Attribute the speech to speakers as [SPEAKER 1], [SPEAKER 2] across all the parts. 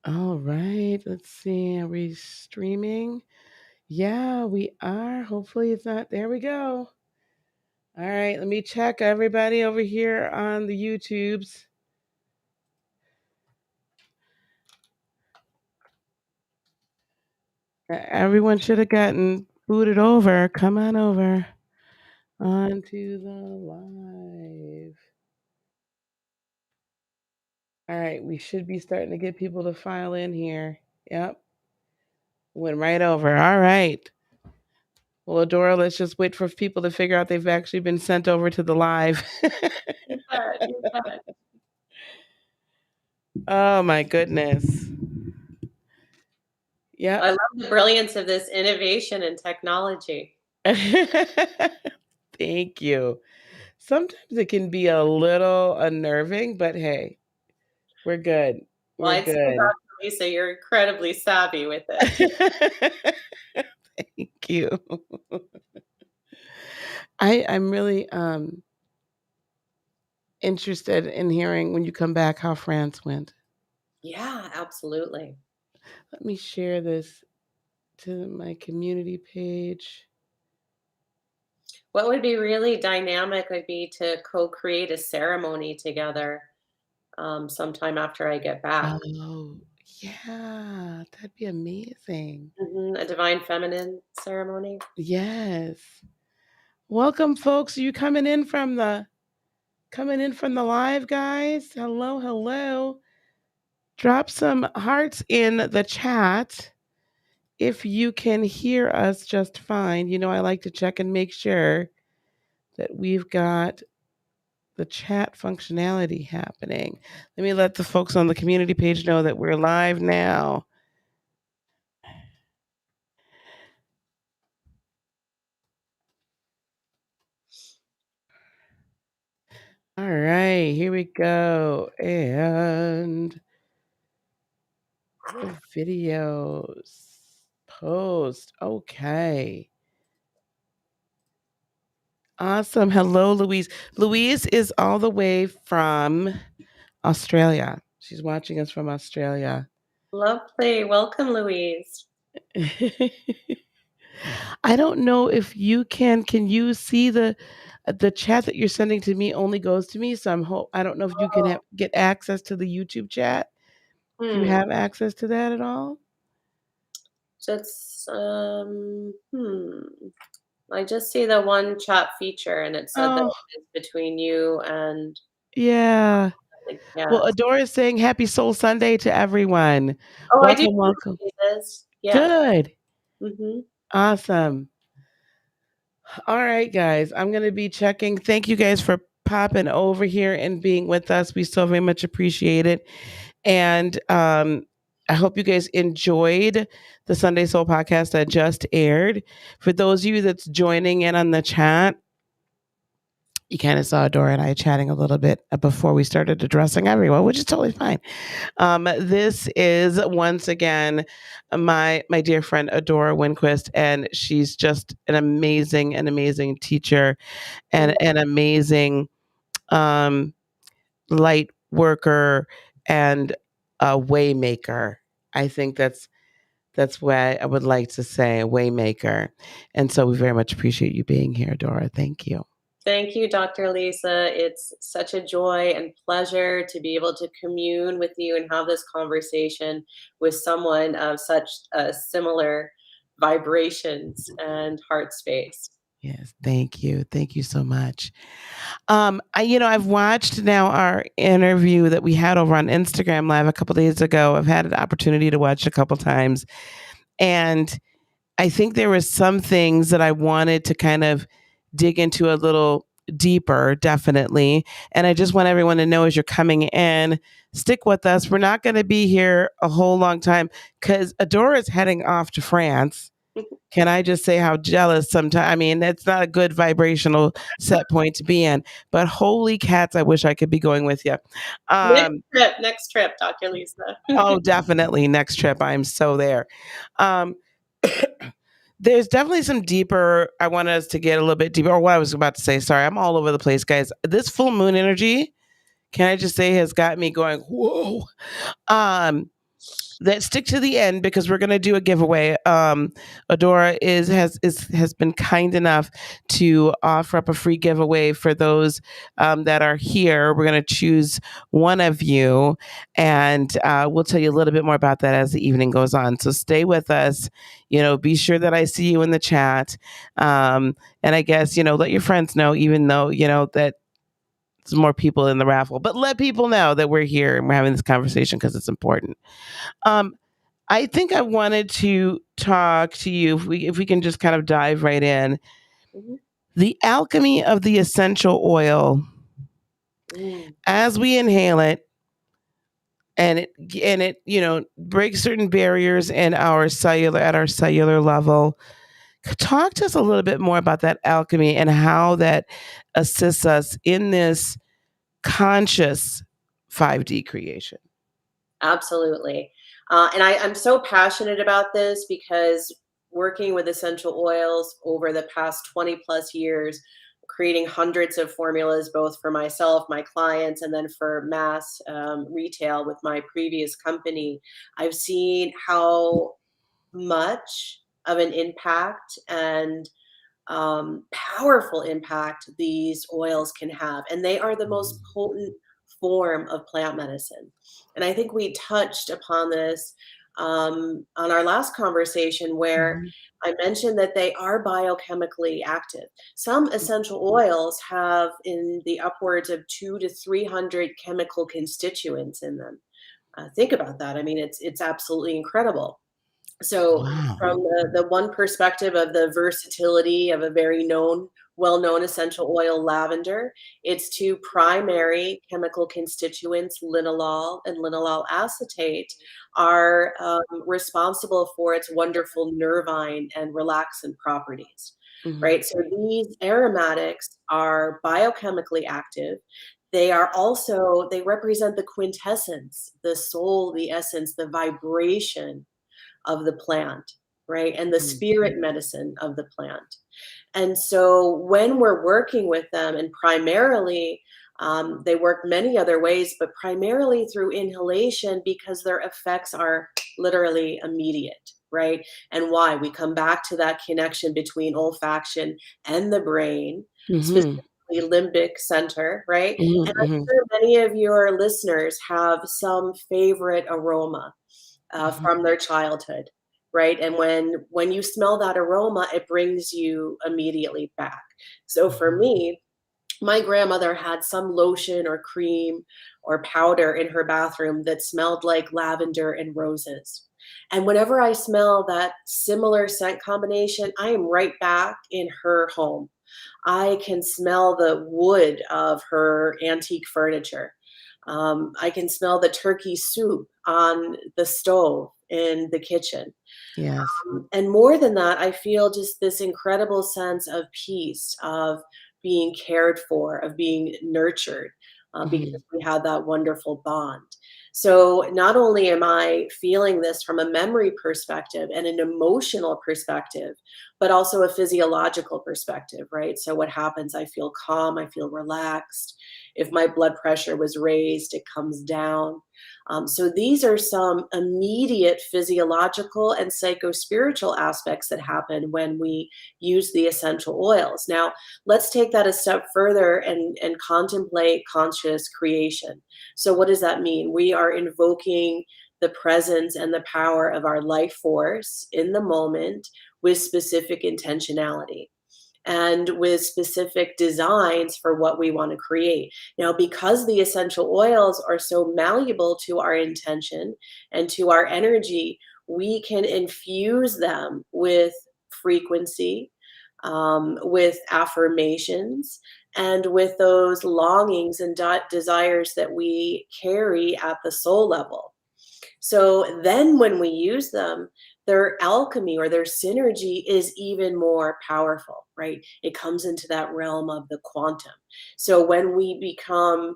[SPEAKER 1] All right. Let's see. Are we streaming? Yeah, we are. Hopefully it's not. There we go. All right. Let me check everybody over here on the YouTubes. Everyone should have gotten booted over. Come on over onto the live. All right. We should be starting to get people to file in here. Yep. Went right over. All right. Well, Adora, let's just wait for people to figure out they've actually been sent over to the live.
[SPEAKER 2] You bet. You bet.
[SPEAKER 1] Oh my goodness.
[SPEAKER 2] I
[SPEAKER 1] Yep.
[SPEAKER 2] love the brilliance of this innovation and technology.
[SPEAKER 1] Thank you. Sometimes it can be a little unnerving, but hey, we're good.
[SPEAKER 2] Well,
[SPEAKER 1] We're
[SPEAKER 2] I'd say,
[SPEAKER 1] good.
[SPEAKER 2] Dr. Lisa, you're incredibly savvy with it.
[SPEAKER 1] Thank you. I'm really interested in hearing when you come back how France went.
[SPEAKER 2] Yeah, absolutely.
[SPEAKER 1] Let me share this to my community page.
[SPEAKER 2] What would be really dynamic would be to co-create a ceremony together sometime after I get back.
[SPEAKER 1] Oh, yeah, that'd be amazing.
[SPEAKER 2] A divine feminine ceremony.
[SPEAKER 1] Yes. Welcome, folks. Are you coming in from the live, guys? Hello, hello. Drop some hearts in the chat if you can hear us just fine. You know, I like to check and make sure that we've got the chat functionality happening. Let me let the folks on the community page know that we're live now. All right, here we go. And the videos post. Okay. Awesome. Hello, Louise. Louise is all the way from Australia. She's watching us from Australia.
[SPEAKER 2] Lovely. Welcome, Louise.
[SPEAKER 1] I don't know if you can you see the chat that you're sending to me only goes to me, so I don't know if you can get access to the YouTube chat. Do you
[SPEAKER 2] Hmm.
[SPEAKER 1] have access to that at all?
[SPEAKER 2] Just I just see the one chat feature, and it said that
[SPEAKER 1] Oh,
[SPEAKER 2] it is between you and
[SPEAKER 1] yeah.
[SPEAKER 2] like
[SPEAKER 1] Well,
[SPEAKER 2] yes.
[SPEAKER 1] Adora is saying happy Soul Sunday to everyone.
[SPEAKER 2] Oh, I do
[SPEAKER 1] Welcome, welcome.
[SPEAKER 2] see this. Yes.
[SPEAKER 1] Good.
[SPEAKER 2] Mhm.
[SPEAKER 1] Awesome. All right, guys. I'm going to be checking. Thank you guys for popping over here and being with us. We so very much appreciate it. And I hope you guys enjoyed the Sunday Soul podcast that just aired. For those of you that's joining in on the chat, you kind of saw Dora and I chatting a little bit before we started addressing everyone, which is totally fine. This is once again my dear friend Adora Winquist, and she's just an amazing teacher and an amazing um, light worker and a waymaker. I think that's what I would like to say, a waymaker. And so we very much appreciate you being here, Dora. Thank you.
[SPEAKER 2] Thank you, Dr. Lisa. It's such a joy and pleasure to be able to commune with you and have this conversation with someone of such similar vibrations and heart space.
[SPEAKER 1] Yes, thank you. Thank you so much. I've watched now our interview that we had over on Instagram Live a couple days ago. I've had an opportunity to watch a couple times. And I think there were some things that I wanted to kind of dig into a little deeper, definitely. And I just want everyone to know as you're coming in, stick with us. We're not going to be here a whole long time because Adora is heading off to France. Can I just say how jealous sometimes? I mean, it's not a good vibrational set point to be in, but holy cats, I wish I could be going with you.
[SPEAKER 2] Next trip, Dr. Lisa.
[SPEAKER 1] Oh, definitely. Next trip. I'm so there. Um, there's definitely some deeper. I want us to get a little bit deeper. Or what I was about to say. Sorry, I'm all over the place, guys. This full moon energy, can I just say, has got me going, whoa. Um, that stick to the end because we're going to do a giveaway. Adora has been kind enough to offer up a free giveaway for those that are here. We're going to choose one of you, and we'll tell you a little bit more about that as the evening goes on. So stay with us. Be sure that I see you in the chat, and I guess let your friends know, even though that there's more people in the raffle, but let people know that we're here and we're having this conversation because it's important. Um, I think I wanted to talk to you if we can just kind of dive right in.
[SPEAKER 2] Mhm.
[SPEAKER 1] The alchemy of the essential oil,
[SPEAKER 2] Mm.
[SPEAKER 1] as we inhale it, and it breaks certain barriers in our cellular level. Talk to us a little bit more about that alchemy and how that assists us in this conscious 5D creation.
[SPEAKER 2] Absolutely. And I'm so passionate about this because working with essential oils over the past 20 plus years, creating hundreds of formulas, both for myself, my clients, and then for mass retail with my previous company, I've seen how much of an impact and powerful impact these oils can have. And they are the most potent form of plant medicine. And I think we touched upon this on our last conversation, where
[SPEAKER 1] Mhm.
[SPEAKER 2] I mentioned that they are biochemically active. Some essential oils have in the upwards of 2 to 300 chemical constituents in them. Think about that. I mean, it's absolutely incredible. So
[SPEAKER 1] Wow.
[SPEAKER 2] from the one perspective of the versatility of a very well-known essential oil, lavender, its two primary chemical constituents, linalool and linalool acetate, are responsible for its wonderful nervine and relaxant properties,
[SPEAKER 1] Mhm.
[SPEAKER 2] right? So these aromatics are biochemically active. They represent the quintessence, the soul, the essence, the vibration of the plant, right? And the
[SPEAKER 1] Mhm.
[SPEAKER 2] spirit medicine of the plant. And so when we're working with them, and primarily, they work many other ways, but primarily through inhalation because their effects are literally immediate, right? And why? We come back to that connection between olfaction and the brain,
[SPEAKER 1] Mhm.
[SPEAKER 2] specifically limbic center, right? And
[SPEAKER 1] Mhm.
[SPEAKER 2] I'm
[SPEAKER 1] Mhm.
[SPEAKER 2] sure many of your listeners have some favorite aroma
[SPEAKER 1] Mhm.
[SPEAKER 2] from their childhood, right? And when you smell that aroma, it brings you immediately back. So for
[SPEAKER 1] Mhm.
[SPEAKER 2] me, my grandmother had some lotion or cream or powder in her bathroom that smelled like lavender and roses. And whenever I smell that similar scent combination, I am right back in her home. I can smell the wood of her antique furniture. I can smell the turkey soup on the stove in the kitchen.
[SPEAKER 1] Yes.
[SPEAKER 2] And more than that, I feel just this incredible sense of peace, of being cared for, of being nurtured, because
[SPEAKER 1] Mhm.
[SPEAKER 2] we had that wonderful bond. So not only am I feeling this from a memory perspective and an emotional perspective, but also a physiological perspective, right? So what happens? I feel calm, I feel relaxed. If my blood pressure was raised, it comes down. So these are some immediate physiological and psycho-spiritual aspects that happen when we use the essential oils. Now, let's take that a step further and contemplate conscious creation. So what does that mean? We are invoking the presence and the power of our life force in the moment with specific intentionality and with specific designs for what we want to create. Now, because the essential oils are so malleable to our intention and to our energy, we can infuse them with frequency, with affirmations, and with those longings and desires that we carry at the soul level. So then when we use them, their alchemy or their synergy is even more powerful, right? It comes into that realm of the quantum. So when we become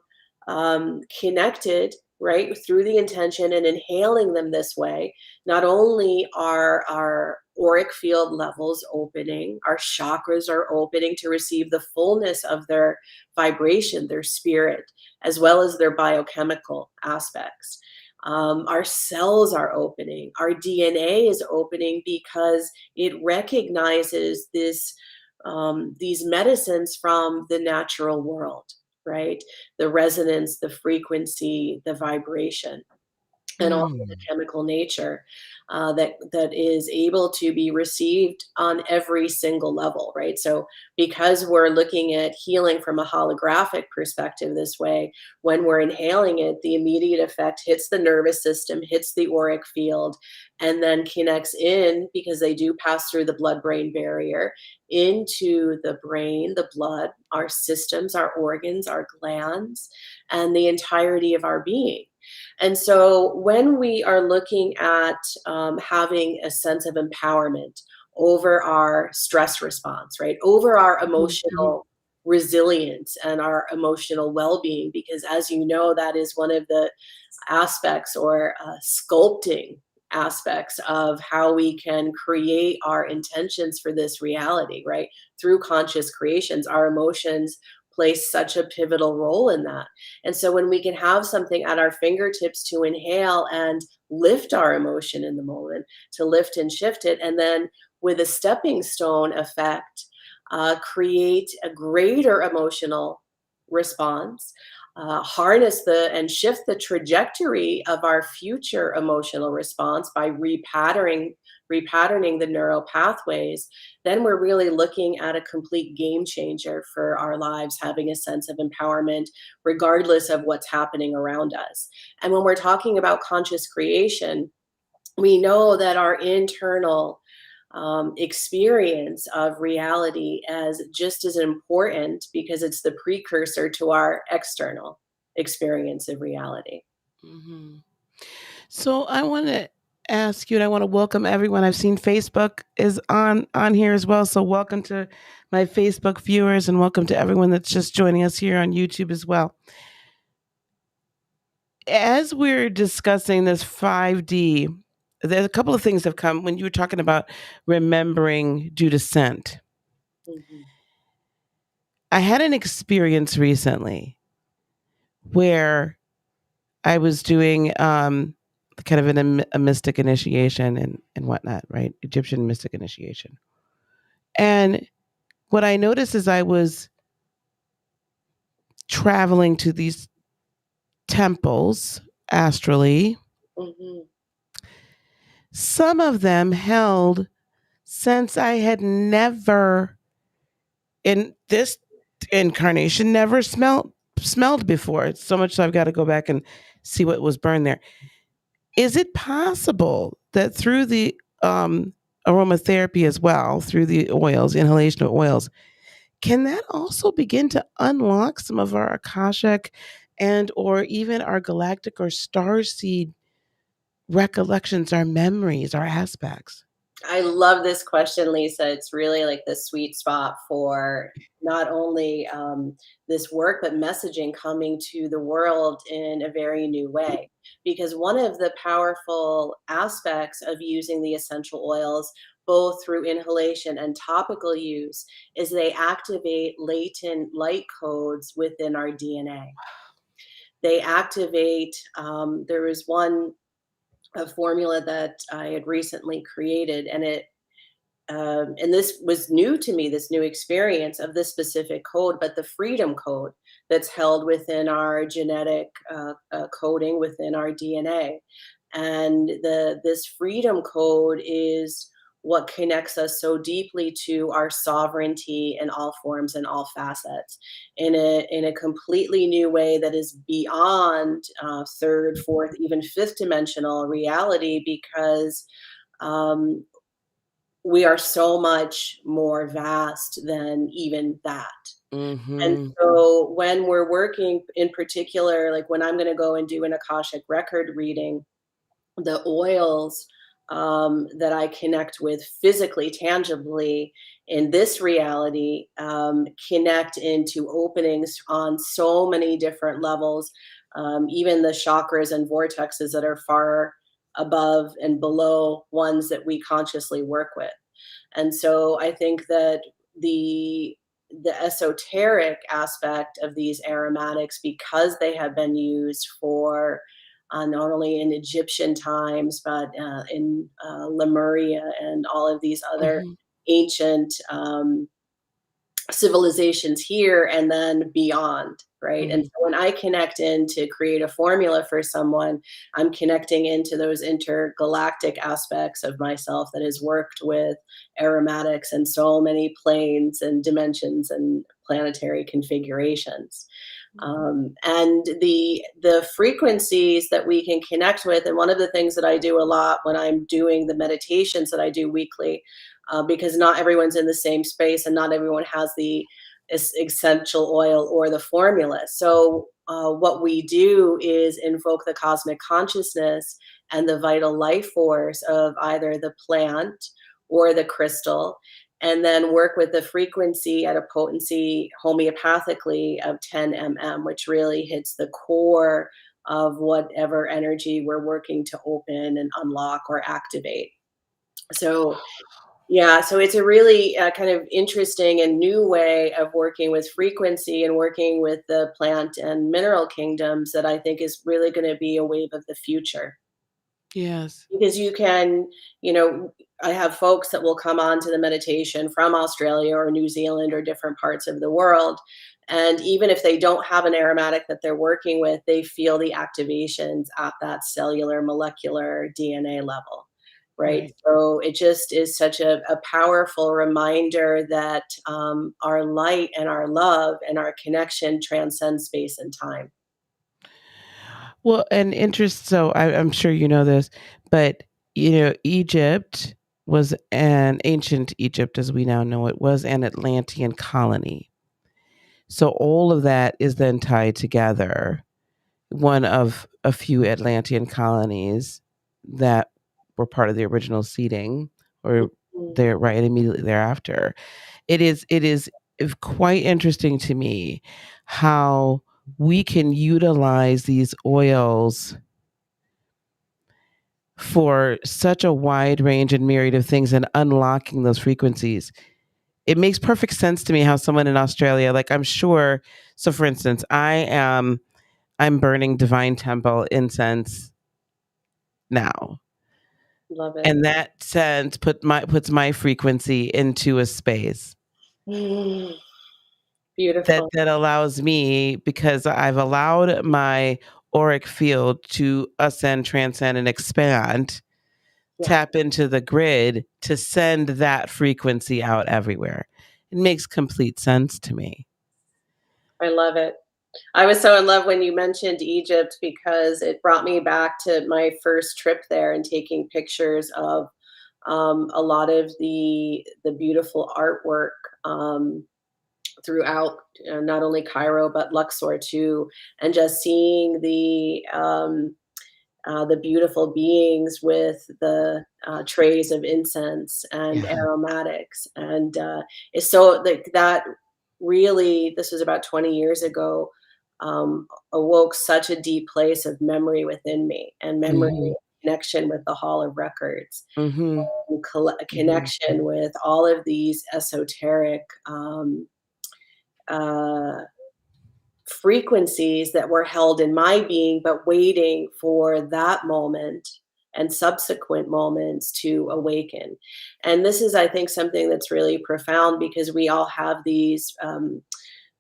[SPEAKER 2] connected, right, through the intention and inhaling them this way, not only are our auric field levels opening, our chakras are opening to receive the fullness of their vibration, their spirit, as well as their biochemical aspects. Our cells are opening. Our DNA is opening because it recognizes these medicines from the natural world, right? The resonance, the frequency, the vibration, and also the
[SPEAKER 1] Mm.
[SPEAKER 2] chemical nature that is able to be received on every single level, right? So because we're looking at healing from a holographic perspective this way, when we're inhaling it, the immediate effect hits the nervous system, hits the auric field, and then connects in, because they do pass through the blood-brain barrier, into the brain, the blood, our systems, our organs, our glands, and the entirety of our being. And so when we are looking at having a sense of empowerment over our stress response, right, over our
[SPEAKER 1] Mhm.
[SPEAKER 2] emotional resilience and our emotional well-being, because as you know, that is one of the aspects or sculpting aspects of how we can create our intentions for this reality, right? Through conscious creations, our emotions play such a pivotal role in that. And so when we can have something at our fingertips to inhale and lift our emotion in the moment, to lift and shift it, and then with a stepping stone effect, create a greater emotional response, harness the and shift the trajectory of our future emotional response by repatterning the neural pathways, then we're really looking at a complete game changer for our lives, having a sense of empowerment regardless of what's happening around us. And when we're talking about conscious creation, we know that our internal experience of reality as just as important, because it's the precursor to our external experience of reality.
[SPEAKER 1] Mhm. So I want to ask you, and I want to welcome everyone. I've seen Facebook is on here as well. So welcome to my Facebook viewers, and welcome to everyone that's just joining us here on YouTube as well. As we're discussing this 5D, there's a couple of things have come when you were talking about remembering due to scent.
[SPEAKER 2] Mhm.
[SPEAKER 1] I had an experience recently where I was doing kind of a mystic initiation and whatnot, right? Egyptian mystic initiation. And what I noticed is I was traveling to these temples astrally.
[SPEAKER 2] Mhm.
[SPEAKER 1] Some of them held since I had never in this incarnation never smelled before. It's so much so I've got to go back and see what was burned there. Is it possible that through the aromatherapy as well, through the oils, inhalation of oils, can that also begin to unlock some of our akashic and or even our galactic or star seed recollections, our memories, our aspects?
[SPEAKER 2] I love this question, Lisa. It's really like the sweet spot for not only this work, but messaging coming to the world in a very new way. Because one of the powerful aspects of using the essential oils, both through inhalation and topical use, is they activate latent light codes within our DNA. They activate, there is one a formula that I had recently created, and this was new to me, this new experience of this specific code, but the freedom code that's held within our genetic coding within our DNA. And this freedom code is what connects us so deeply to our sovereignty in all forms and all facets in a completely new way that is beyond third, fourth, even fifth dimensional reality, because um, we are so much more vast than even that. And
[SPEAKER 1] Mm-hmm.
[SPEAKER 2] so when we're working in particular, like when I'm going to go and do an Akashic record reading, the oils that I connect with physically, tangibly in this reality connect into openings on so many different levels, even the chakras and vortexes that are far above and below ones that we consciously work with. And so I think that the the esoteric aspect of these aromatics, because they have been used for not only in Egyptian times, but in Lemuria and all of these other
[SPEAKER 1] Mhm.
[SPEAKER 2] ancient civilizations here and then beyond, right? And
[SPEAKER 1] Mhm.
[SPEAKER 2] so when I connect in to create a formula for someone, I'm connecting into those intergalactic aspects of myself that has worked with aromatics and so many planes and dimensions and planetary configurations. And the frequencies that we can connect with, and one of the things that I do a lot when I'm doing the meditations that I do weekly, because not everyone's in the same space and not everyone has the essential oil or the formula. So what we do is invoke the cosmic consciousness and the vital life force of either the plant or the crystal, and then work with the frequency at a potency homeopathically of 10 mm, which really hits the core of whatever energy we're working to open and unlock or activate. So, yeah, so it's a really kind of interesting and new way of working with frequency and working with the plant and mineral kingdoms that I think is really going to be a wave of the future.
[SPEAKER 1] Yes.
[SPEAKER 2] Because you can, you know, I have folks that will come on to the meditation from Australia or New Zealand or different parts of the world. And even if they don't have an aromatic that they're working with, they feel the activations at that cellular, molecular DNA level. Right.
[SPEAKER 1] Right.
[SPEAKER 2] So it just is such a powerful reminder that our light and our love and our connection transcends space and time.
[SPEAKER 1] Well, and interest so I'm sure you know this, but, Egypt was an ancient Egypt, as we now know it, was an Atlantean colony. So all of that is then tied together, one of a few Atlantean colonies that were part of the original seeding or
[SPEAKER 2] Mhm.
[SPEAKER 1] there right immediately thereafter. It is quite interesting to me how we can utilize these oils for such a wide range and myriad of things and unlocking those frequencies. It makes perfect sense to me how someone in Australia, like I'm sure, so for instance, I'm burning Divine Temple incense now.
[SPEAKER 2] Love it.
[SPEAKER 1] And that sense puts my frequency into a space
[SPEAKER 2] Mm. Beautiful.
[SPEAKER 1] that allows me, because I've allowed my auric field to ascend, transcend, and expand,
[SPEAKER 2] Yeah.
[SPEAKER 1] tap into the grid to send that frequency out everywhere. It makes complete sense to me.
[SPEAKER 2] I love it. I was so in love when you mentioned Egypt because it brought me back to my first trip there and taking pictures of a lot of the beautiful artwork throughout not only Cairo but Luxor too, and just seeing the beautiful beings with the trays of incense and
[SPEAKER 1] Yeah.
[SPEAKER 2] aromatics. And it's so like that really, this was about 20 years ago, awoke such a deep place of memory within me and memory
[SPEAKER 1] Mhm.
[SPEAKER 2] connection with the Hall of Records
[SPEAKER 1] Mhm.
[SPEAKER 2] and
[SPEAKER 1] Mhm.
[SPEAKER 2] connection with all of these esoteric uh, frequencies that were held in my being, but waiting for that moment and subsequent moments to awaken. And this is, I think, something that's really profound because we all have these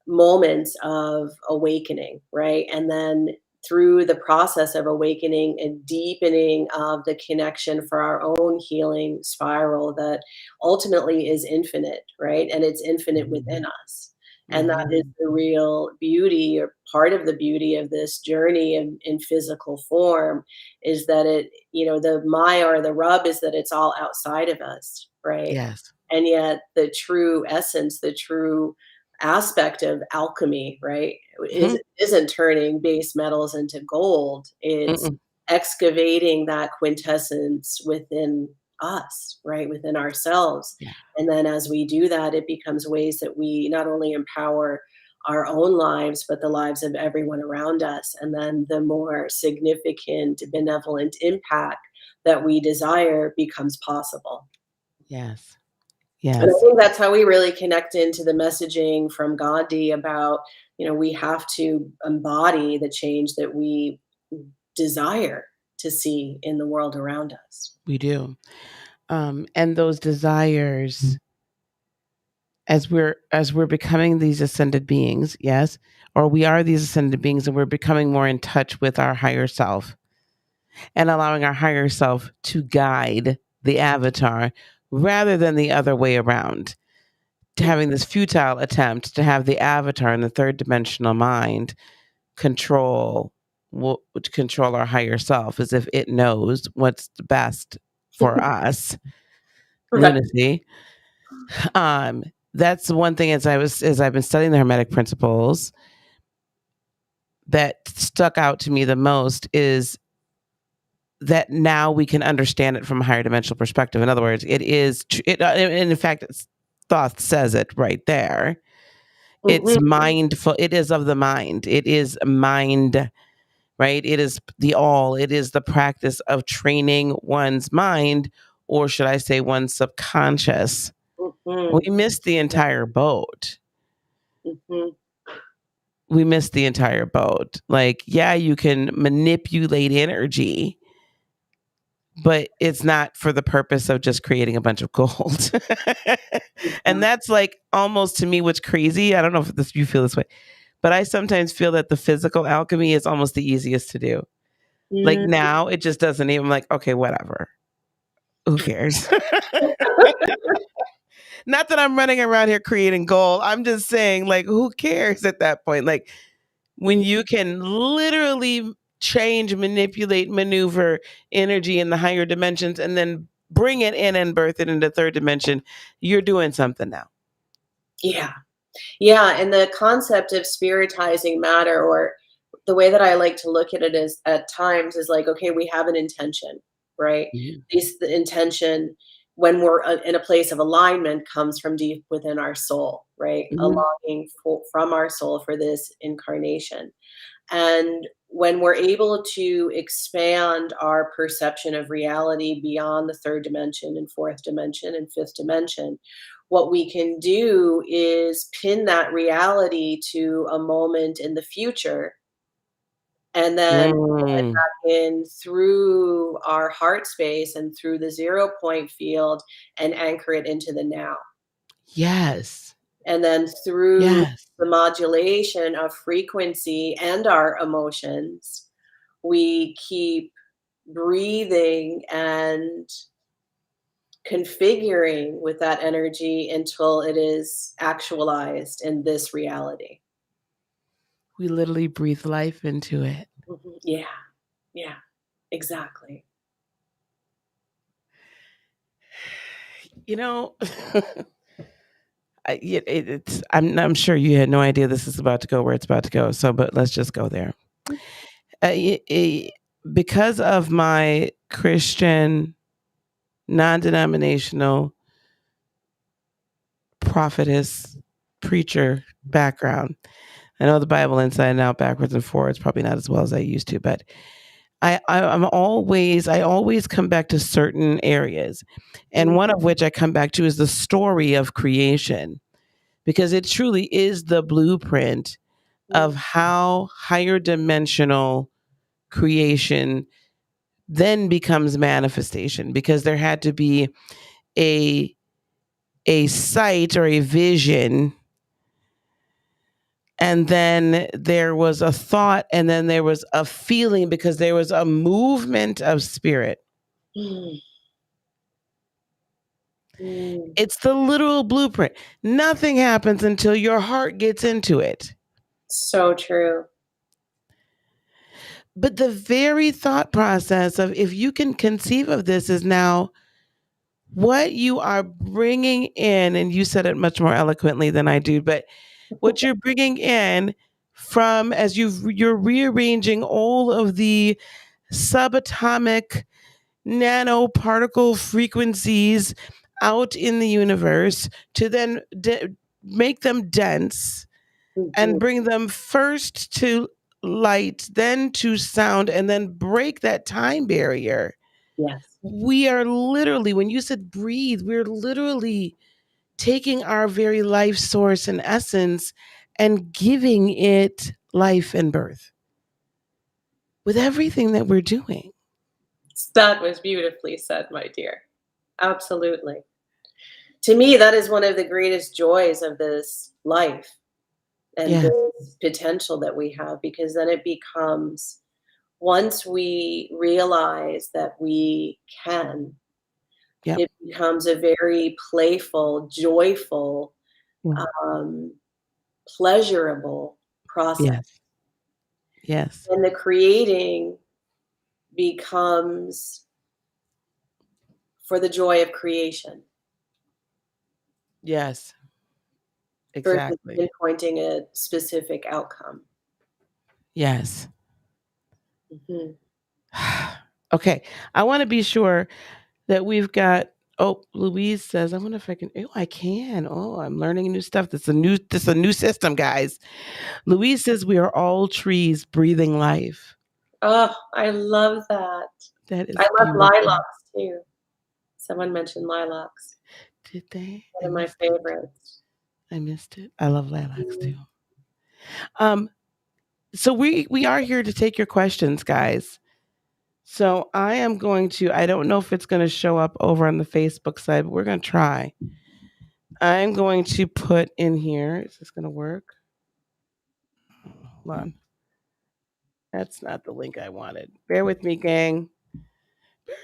[SPEAKER 2] moments of awakening, right? And then through the process of awakening and deepening of the connection for our own healing spiral that ultimately is infinite, right? And it's infinite within us. And that is
[SPEAKER 1] Mhm.
[SPEAKER 2] the real beauty or part of the beauty of this journey in physical form is that it, the Maya or the rub is that it's all outside of us, right?
[SPEAKER 1] Yes.
[SPEAKER 2] And yet the true essence, the true aspect of alchemy, right,
[SPEAKER 1] Mhm.
[SPEAKER 2] isn't turning base metals into gold. It's
[SPEAKER 1] Mm-mm.
[SPEAKER 2] excavating that quintessence within us, right, within ourselves.
[SPEAKER 1] Yeah.
[SPEAKER 2] And then as we do that, it becomes ways that we not only empower our own lives, but the lives of everyone around us. And then the more significant, benevolent impact that we desire becomes possible.
[SPEAKER 1] Yes.
[SPEAKER 2] And I
[SPEAKER 1] Yes.
[SPEAKER 2] think that's how we really connect into the messaging from Gandhi about, we have to embody the change that we desire to see in the world around us.
[SPEAKER 1] We do. And those desires, as we're becoming these ascended beings, yes, or we are these ascended beings, and we're becoming more in touch with our higher self and allowing our higher self to guide the avatar rather than the other way around, to having this futile attempt to have the avatar in the third dimensional mind control control our higher self as if it knows what's the best for us.
[SPEAKER 2] Right.
[SPEAKER 1] Lunacy. um that's the one thing, as I've been studying the hermetic principles, that stuck out to me the most is that now we can understand it from a higher dimensional perspective. In other words, it is and in fact, Thoth says it right there. It's
[SPEAKER 2] Mhm.
[SPEAKER 1] mindful. It is of the mind. It is mind, right? It is the all. It is the practice of training one's mind, or should I say one's subconscious. We
[SPEAKER 2] Mhm.
[SPEAKER 1] missed the entire boat.
[SPEAKER 2] Mhm.
[SPEAKER 1] We missed the entire boat. Like, yeah, you can manipulate energy, but it's not for the purpose of just creating a bunch of gold. And
[SPEAKER 2] Mhm.
[SPEAKER 1] that's like almost, to me, what's crazy. I don't know if you feel this way, but I sometimes feel that the physical alchemy is almost the easiest to do. Like
[SPEAKER 2] Mm.
[SPEAKER 1] now, it just doesn't even, like, okay, whatever. Who cares? Not that I'm running around here creating gold. I'm just saying, like, who cares at that point? Like, when you can literally change, manipulate, maneuver energy in the higher dimensions and then bring it in and birth it into third dimension, you're doing something now.
[SPEAKER 2] Yeah. Yeah, and the concept of spiritizing matter, or the way that I like to look at it is at times is like, okay, we have an intention, right?
[SPEAKER 1] Mhm.
[SPEAKER 2] The intention when we're in a place of alignment comes from deep within our soul, right? A
[SPEAKER 1] Mhm.
[SPEAKER 2] longing from our soul for this incarnation. And when we're able to expand our perception of reality beyond the third dimension and fourth dimension and fifth dimension, what we can do is pin that reality to a moment in the future and then pull it
[SPEAKER 1] Mm.
[SPEAKER 2] back in through our heart space and through the 0 point field and anchor it into the now.
[SPEAKER 1] Yes.
[SPEAKER 2] And then through
[SPEAKER 1] Yes.
[SPEAKER 2] the modulation of frequency and our emotions, we keep breathing and configuring with that energy until it is actualized in this reality.
[SPEAKER 1] We literally breathe life into it.
[SPEAKER 2] Mhm. Yeah, yeah, exactly.
[SPEAKER 1] You know, I'm sure you had no idea this is about to go where it's about to go. So, but let's just go there. Uh, y- y- because of my Christian, non-denominational, prophetess, preacher background, I know the Bible inside and out, backwards and forwards, probably not as well as I used to, but I always come back to certain areas, and
[SPEAKER 2] Mm,
[SPEAKER 1] one of which I come back to is the story of creation, because it truly is the blueprint
[SPEAKER 2] mm,
[SPEAKER 1] of how higher dimensional creation then becomes manifestation, because there had to be a sight or a vision, and then there was a thought, and then there was a feeling, because there was a movement of spirit.
[SPEAKER 2] mm, mm.
[SPEAKER 1] It's the literal blueprint. Nothing happens until your heart gets into it.
[SPEAKER 2] So true.
[SPEAKER 1] But the very thought process of, if you can conceive of this as now what you are bringing in, and you said it much more eloquently than I do, but what you're bringing in from, as you're rearranging all of the subatomic nanoparticle frequencies out in the universe to then make them dense
[SPEAKER 2] Mhm.
[SPEAKER 1] and bring them first to light, then to sound, and then break that time barrier.
[SPEAKER 2] Yes.
[SPEAKER 1] We are literally, when you said breathe, we're literally taking our very life source and essence and giving it life and birth. with everything that we're doing.
[SPEAKER 2] That was beautifully said, my dear. Absolutely. To me, that is one of the greatest joys of this life and
[SPEAKER 1] Yes.
[SPEAKER 2] this potential that we have, because then it becomes, once we realize that we can,
[SPEAKER 1] Yep.
[SPEAKER 2] it becomes a very playful, joyful,
[SPEAKER 1] Yeah.
[SPEAKER 2] um, pleasurable process.
[SPEAKER 1] Yes. Yes.
[SPEAKER 2] And the creating becomes for the joy of creation
[SPEAKER 1] Yes.
[SPEAKER 2] versus
[SPEAKER 1] Exactly.
[SPEAKER 2] pinpointing a specific outcome.
[SPEAKER 1] Yes.
[SPEAKER 2] Mhm.
[SPEAKER 1] Okay. I want to be sure that we've got. Oh, Louise says, I wonder if I can. Oh, I can. Oh, I'm learning new stuff. This is a new system, guys. Louise says we are all trees breathing life.
[SPEAKER 2] Oh, I love that.
[SPEAKER 1] That
[SPEAKER 2] I
[SPEAKER 1] is
[SPEAKER 2] love
[SPEAKER 1] beautiful.
[SPEAKER 2] lilacs too. Someone mentioned lilacs.
[SPEAKER 1] Did they? I
[SPEAKER 2] One of my
[SPEAKER 1] missed it.
[SPEAKER 2] favorites.
[SPEAKER 1] I missed it. I love lilacs
[SPEAKER 2] Mhm.
[SPEAKER 1] too. Um, so we are here to take your questions, guys. So I am going to. I don't know if it's going to show up over on the Facebook side, but we're going to try. I'm going to put in here. Is this going to work? Hold on. That's not the link I wanted. Bear with me, gang.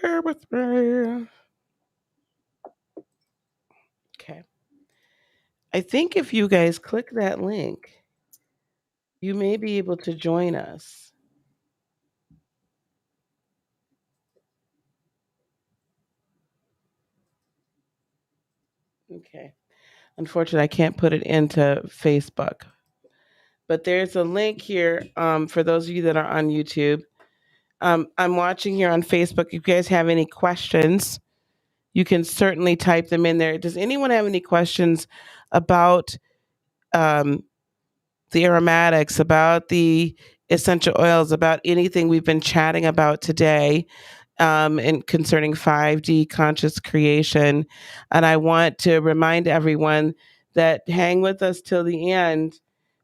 [SPEAKER 1] Bear with me. Okay. I think if you guys click that link, you may be able to join us. Okay. Unfortunately, I can't put it into Facebook, but there's a link here for those of you that are on YouTube. I'm watching here on Facebook. If you guys have any questions, you can certainly type them in there. Does anyone have any questions about um, the aromatics, about the essential oils, about anything we've been chatting about today, and concerning 5D conscious creation? And I want to remind everyone that hang with us till the end,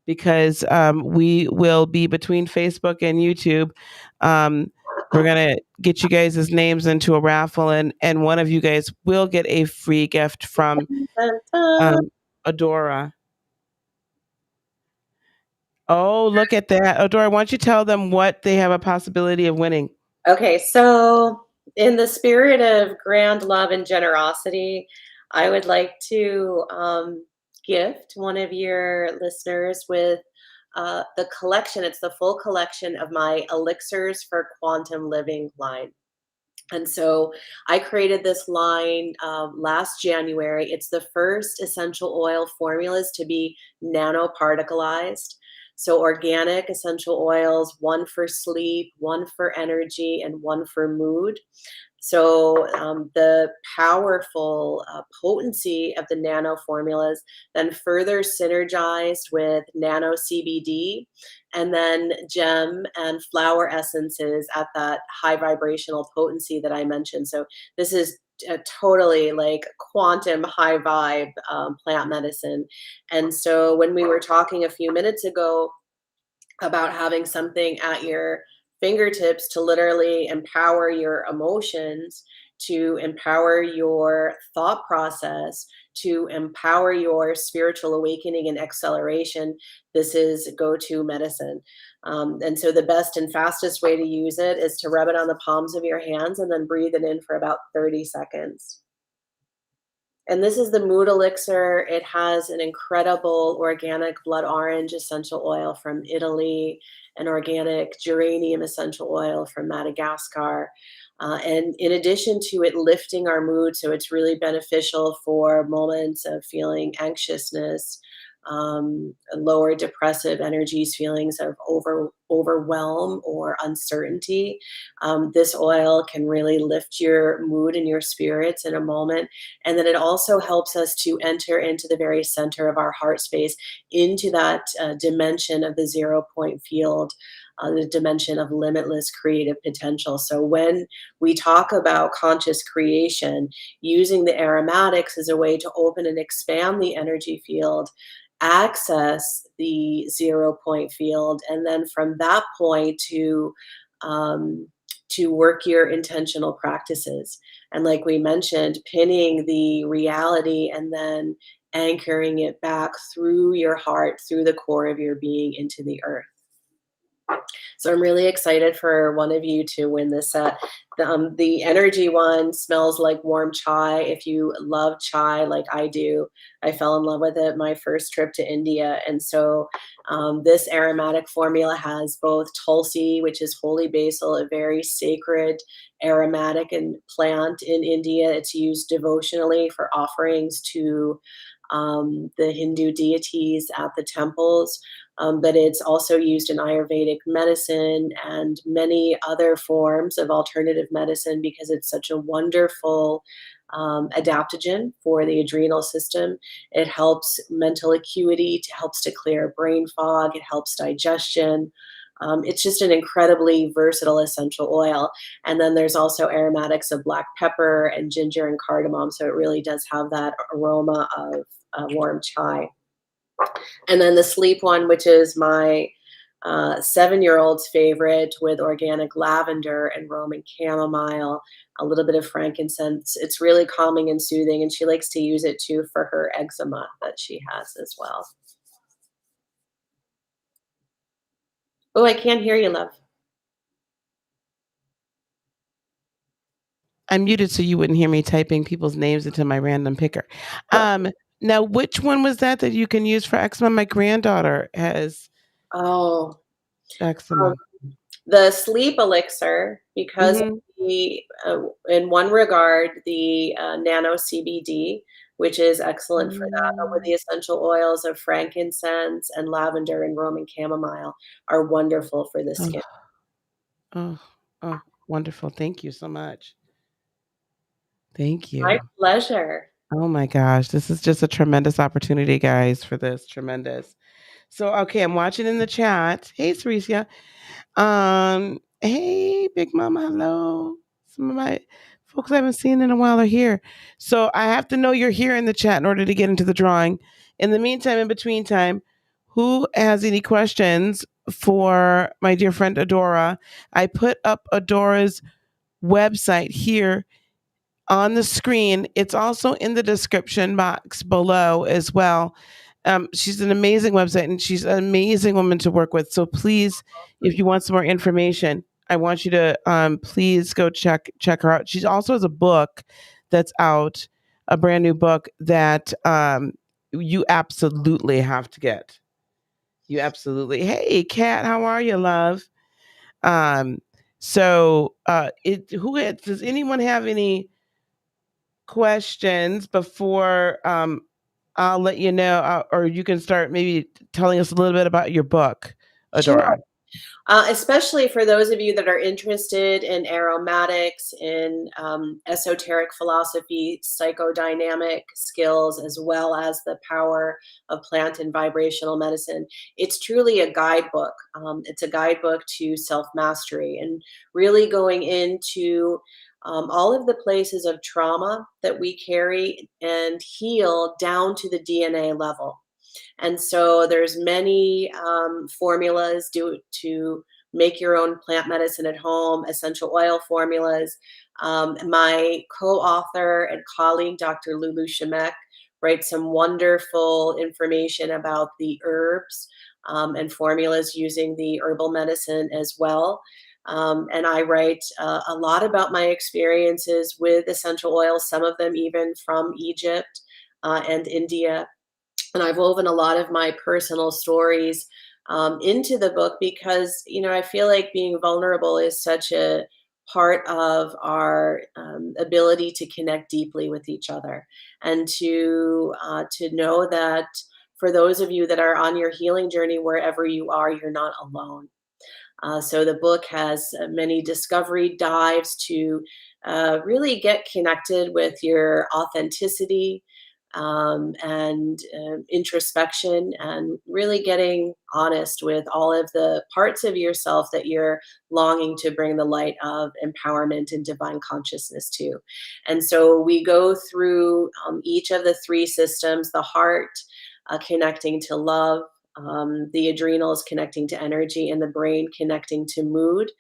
[SPEAKER 1] because we will be between Facebook and YouTube. We're going to get you guys' names into a raffle, and one of you guys will get a free gift from
[SPEAKER 2] Dun, dun.
[SPEAKER 1] um, Adora. Oh, look at that. Adora, why don't you tell them what they have a possibility of winning?
[SPEAKER 2] Okay, so in the spirit of grand love and generosity, I would like to gift one of your listeners with the collection. It's the full collection of my Elixirs for Quantum Living line. And so I created this line last January. It's the first essential oil formulas to be nanoparticleized. So organic essential oils, one for sleep, one for energy, and one for mood. So the powerful potency of the nano formulas then further synergized with nano CBD and then gem and flower essences at that high vibrational potency that I mentioned. So this is totally like quantum high vibe plant medicine. And so when we were talking a few minutes ago about having something at your fingertips to literally empower your emotions, to empower your thought process, to empower your spiritual awakening and acceleration, this is go-to medicine. And so the best and fastest way to use it is to rub it on the palms of your hands and then breathe it in for about 30 seconds. And this is the mood elixir. It has an incredible organic blood orange essential oil from Italy, an organic geranium essential oil from Madagascar. And in addition to it lifting our mood, so it's really beneficial for moments of feeling anxiousness, lower depressive energies, feelings of overwhelm or uncertainty. This oil can really lift your mood and your spirits in a moment, and then it also helps us to enter into the very center of our heart space, into that dimension of the 0 point field, the dimension of limitless creative potential. So when we talk about conscious creation, using the aromatics as a way to open and expand the energy field, access the 0 point field, and then from that point to to work your intentional practices. And like we mentioned, pinning the reality and then anchoring it back through your heart, through the core of your being into the earth. So I'm really excited for one of you to win this set. The energy one smells like warm chai. If you love chai like I do, I fell in love with it my first trip to India. And so this aromatic formula has both tulsi, which is holy basil, a very sacred aromatic and plant in India. It's used devotionally for offerings to the Hindu deities at the temples, but it's also used in Ayurvedic medicine and many other forms of alternative medicine because it's such a wonderful adaptogen for the adrenal system. It helps mental acuity, it helps to clear brain fog, it helps digestion. It's just an incredibly versatile essential oil. And then there's also aromatics of black pepper and ginger and cardamom. So it really does have that aroma of warm chai. And then the sleep one, which is my 7-year-old's favorite, with organic lavender and Roman chamomile, a little bit of frankincense. It's really calming and soothing, and she likes to use it too for her eczema that she has as well. Oh, I can't hear you, love.
[SPEAKER 1] I'm muted so you wouldn't hear me typing people's names into my random picker. Um, Now, which one was that you can use for eczema? My granddaughter has
[SPEAKER 2] Oh, um,
[SPEAKER 1] eczema.
[SPEAKER 2] the sleep elixir, because of
[SPEAKER 1] Mhm.
[SPEAKER 2] in one regard, the nano CBD, which is excellent for that, but with the
[SPEAKER 1] Mm.
[SPEAKER 2] essential oils of frankincense and lavender and Roman chamomile are wonderful for the
[SPEAKER 1] Oh,
[SPEAKER 2] skin.
[SPEAKER 1] oh, oh, wonderful. Thank you so much. Thank
[SPEAKER 2] My
[SPEAKER 1] you.
[SPEAKER 2] pleasure.
[SPEAKER 1] Oh my gosh, this is just a tremendous opportunity, guys, for this. Tremendous. So, okay, I'm watching in the chat. Hey, Saricia. Hey, Big Mama, hello. Some of my folks I haven't seen in a while are here. So I have to know you're here in the chat in order to get into the drawing. In the meantime, in between time, who has any questions for my dear friend Adora? I put up Adora's website here on the screen. It's also in the description box below as well. She's an amazing website and she's an amazing woman to work with. So please, if you want some more information, I want you to please go check her out. She also has a book that's out, a brand new book that you absolutely have to get. You absolutely. Hey, Kat, how are you, love? Um, does anyone have any questions before I'll let you know, or you can start maybe telling us a little bit about your book,
[SPEAKER 2] Sure.
[SPEAKER 1] Adora.
[SPEAKER 2] Especially for those of you that are interested in aromatics, in esoteric philosophy, psychodynamic skills, as well as the power of plant and vibrational medicine. It's truly a guidebook. It's a guidebook to self mastery and really going into all of the places of trauma that we carry and heal down to the DNA level. And so there's many formulas to make your own plant medicine at home, essential oil formulas. My co-author and colleague, Dr. Lulu Shemek, writes some wonderful information about the herbs and formulas using the herbal medicine as well. And I write a lot about my experiences with essential oils, some of them even from Egypt and India, and I've woven a lot of my personal stories into the book because I feel like being vulnerable is such a part of our ability to connect deeply with each other, and to know that for those of you that are on your healing journey, wherever you are, you're not alone. So the book has many discovery dives to really get connected with your authenticity and introspection, and really getting honest with all of the parts of yourself that you're longing to bring the light of empowerment and divine consciousness to. And so we go through each of the three systems: the heart, connecting to love, the adrenals connecting to energy, and the brain connecting to mood,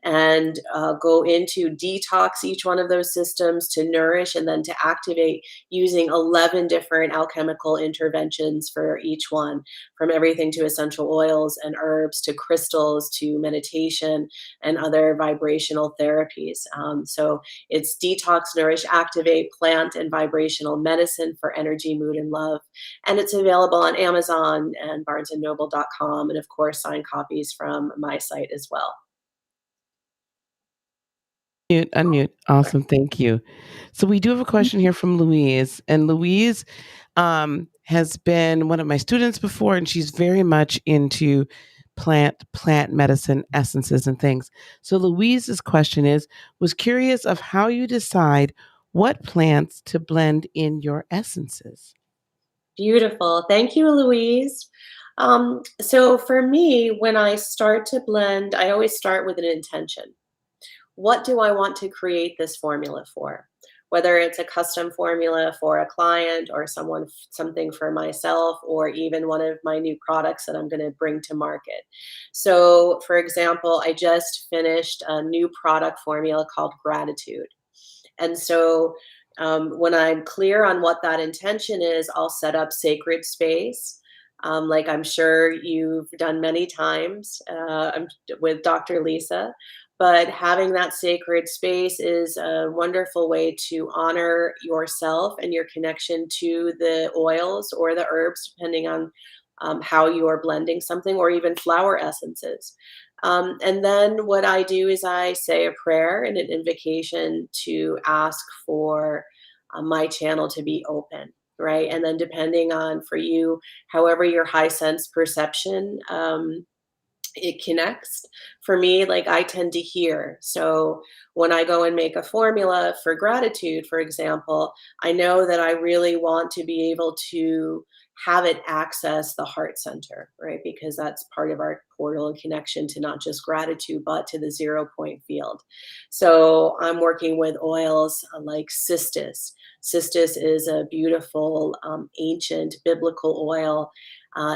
[SPEAKER 2] and go into detox each one of those systems to nourish and then to activate using 11 different alchemical interventions for each one, from everything to essential oils and herbs to crystals to meditation and other vibrational therapies. So it's Detox Nourish Activate, Plant and Vibrational Medicine for Energy, Mood, and Love. And it's available on Amazon and barnesandnoble.com, and of course, signed copies from my site as well.
[SPEAKER 1] Mute, unmute. Awesome, thank you. So we do have a question here from Louise, and Louise has been one of my students before, and she's very much into plant medicine essences and things. So Louise's question is, was curious of how you decide what plants to blend in your essences.
[SPEAKER 2] Beautiful. Thank you, Louise. So for me, when I start to blend, I always start with an intention. What do I want to create this formula for? Whether it's a custom formula for a client or something for myself, or even one of my new products that I'm going to bring to market. So, for example, I just finished a new product formula called Gratitude. And so, when I'm clear on what that intention is, I'll set up sacred space. Like I'm sure you've done many times with Dr. Lisa. But having that sacred space is a wonderful way to honor yourself and your connection to the oils or the herbs, depending on how you are blending something, or even flower essences. And then what I do is I say a prayer and an invocation to ask for my channel to be open, right? And then depending on for you, however your high sense perception it connects. For me, like I tend to hear. So when I go and make a formula for gratitude, for example, I know that I really want to be able to have it access the heart center, right? Because that's part of our portal and connection to not just gratitude, but to the 0 point field. So I'm working with oils like cistus. Cistus is a beautiful ancient biblical oil.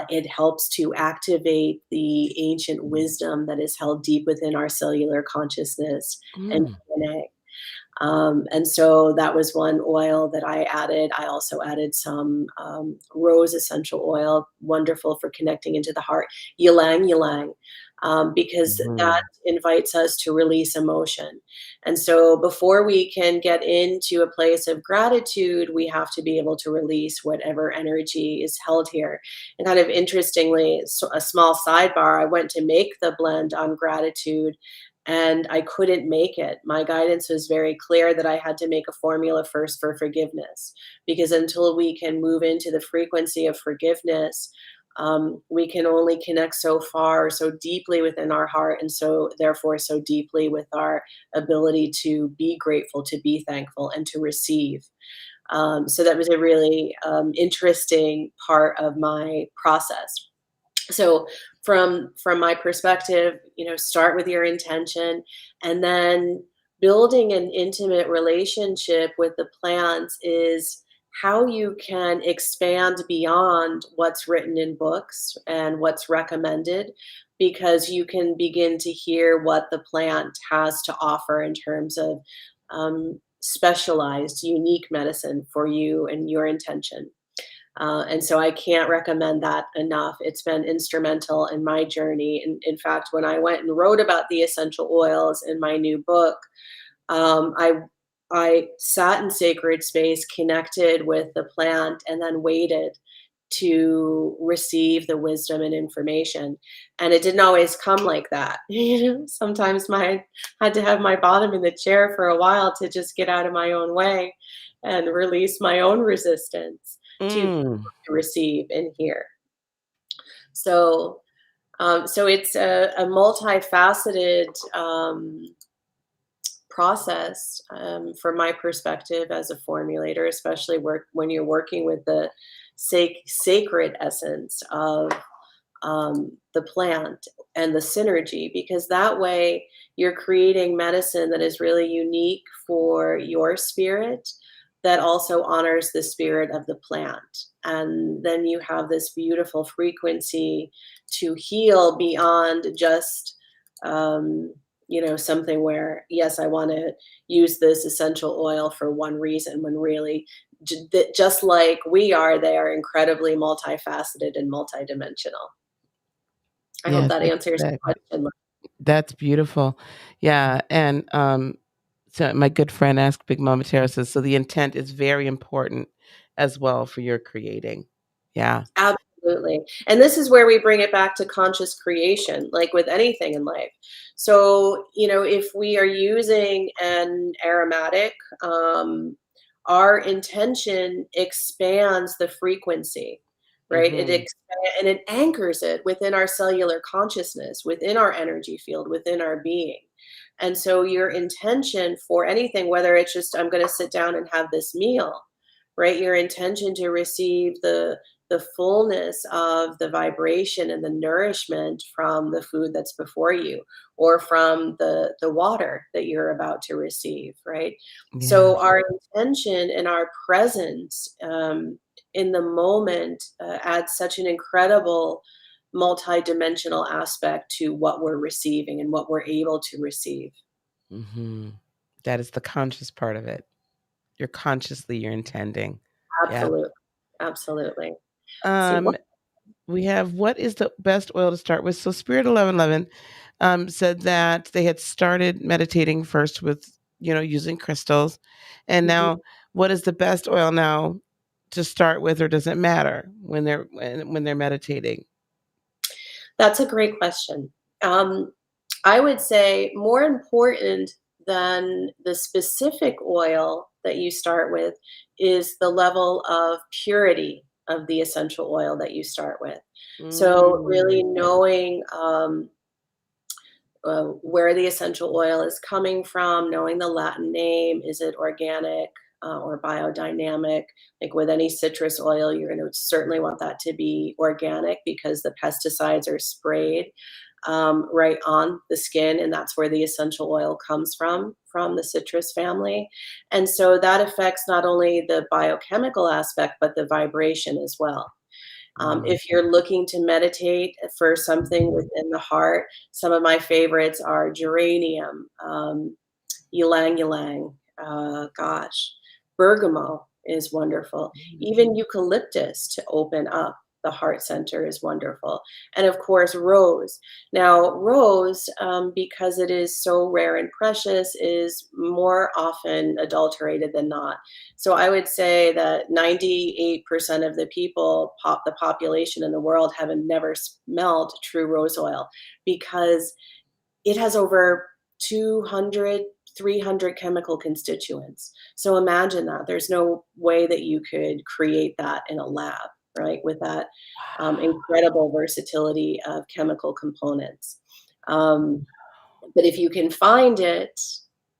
[SPEAKER 2] It helps to activate the ancient wisdom that is held deep within our cellular consciousness and
[SPEAKER 1] Mm.
[SPEAKER 2] DNA. And so that was one oil that I added. I also added some rose essential oil, wonderful for connecting into the heart, ylang ylang, because that
[SPEAKER 1] Mhm.
[SPEAKER 2] invites us to release emotion. And so before we can get into a place of gratitude, we have to be able to release whatever energy is held here. And kind of interestingly, so a small sidebar, I went to make the blend on gratitude and I couldn't make it. My guidance was very clear that I had to make a formula first for forgiveness, because until we can move into the frequency of forgiveness, we can only connect so far, so deeply within our heart, and so therefore so deeply with our ability to be grateful, to be thankful, and to receive. So that was a really interesting part of my process. So from my perspective, start with your intention, and then building an intimate relationship with the plants is how you can expand beyond what's written in books and what's recommended, because you can begin to hear what the plant has to offer in terms of specialized unique medicine for you and your intention. And so I can't recommend that enough. It's been instrumental in my journey. And in fact, when I went and wrote about the essential oils in my new book, um, I I sat in sacred space, connected with the plant, and then waited to receive the wisdom and information. And it didn't always come like that. Sometimes my had to have my bottom in the chair for a while to just get out of my own way and release my own resistance to
[SPEAKER 1] Mm.
[SPEAKER 2] receive and hear. So, so it's a multifaceted process from my perspective as a formulator, especially when you're working with the sacred essence of the plant and the synergy, because that way you're creating medicine that is really unique for your spirit, that also honors the spirit of the plant. and then you have this beautiful frequency to heal beyond just something where, yes, I want to use this essential oil for one reason, when really just like we are, they are incredibly multifaceted and multidimensional. I hope
[SPEAKER 1] Yes,
[SPEAKER 2] that answers your
[SPEAKER 1] exactly.
[SPEAKER 2] question.
[SPEAKER 1] That's beautiful. Yeah, and so my good friend asked Big Mama Tara says, so the intent is very important as well for your creating. Yeah.
[SPEAKER 2] Absolutely. And this is where we bring it back to conscious creation, like with anything in life. So, if we are using an aromatic, our intention expands the frequency, right?
[SPEAKER 1] Mm-hmm.
[SPEAKER 2] And it anchors it within our cellular consciousness, within our energy field, within our being. And so your intention for anything, whether it's just I'm going to sit down and have this meal, right? Your intention to receive the fullness of the vibration and the nourishment from the food that's before you, or from the water that you're about to receive, right? So
[SPEAKER 1] Yes.
[SPEAKER 2] our intention and our presence in the moment adds such an incredible multidimensional aspect to what we're receiving and what we're able to receive.
[SPEAKER 1] Mm-hmm. That is the conscious part of it. You're intending. Yeah.
[SPEAKER 2] Absolutely. Absolutely. See
[SPEAKER 1] Um,
[SPEAKER 2] what
[SPEAKER 1] we have what is the best oil to start with? So Spirit 1111 said that they had started meditating first with, using crystals. And
[SPEAKER 2] Mhm.
[SPEAKER 1] now what is the best oil now to start with, or does it matter when they're meditating?
[SPEAKER 2] That's a great question. Um, I would say more important than the specific oil that you start with is the level of purity of the essential oil that you start with. So, really
[SPEAKER 1] Mm,
[SPEAKER 2] knowing where the essential oil is coming from, knowing the Latin name, is it organic or biodynamic? Like with any citrus oil, you're going to certainly want that to be organic, because the pesticides are sprayed right on the skin, and that's where the essential oil comes from the citrus family. And so that affects not only the biochemical aspect, but the vibration as well.
[SPEAKER 1] mm,
[SPEAKER 2] If you're looking to meditate for something within the heart, some of my favorites are geranium, ylang ylang, gosh, bergamot is wonderful.
[SPEAKER 1] mm.
[SPEAKER 2] Even eucalyptus to open up the heart center is wonderful. And of course, rose. Now, rose, because it is so rare and precious, is more often adulterated than not. So I would say that 98% of the the population in the world, have never smelled true rose oil, because it has over 200, 300 chemical constituents. So imagine that. There's no way that you could create that in a lab, right? With that incredible versatility of chemical components. Um, but if you can find it,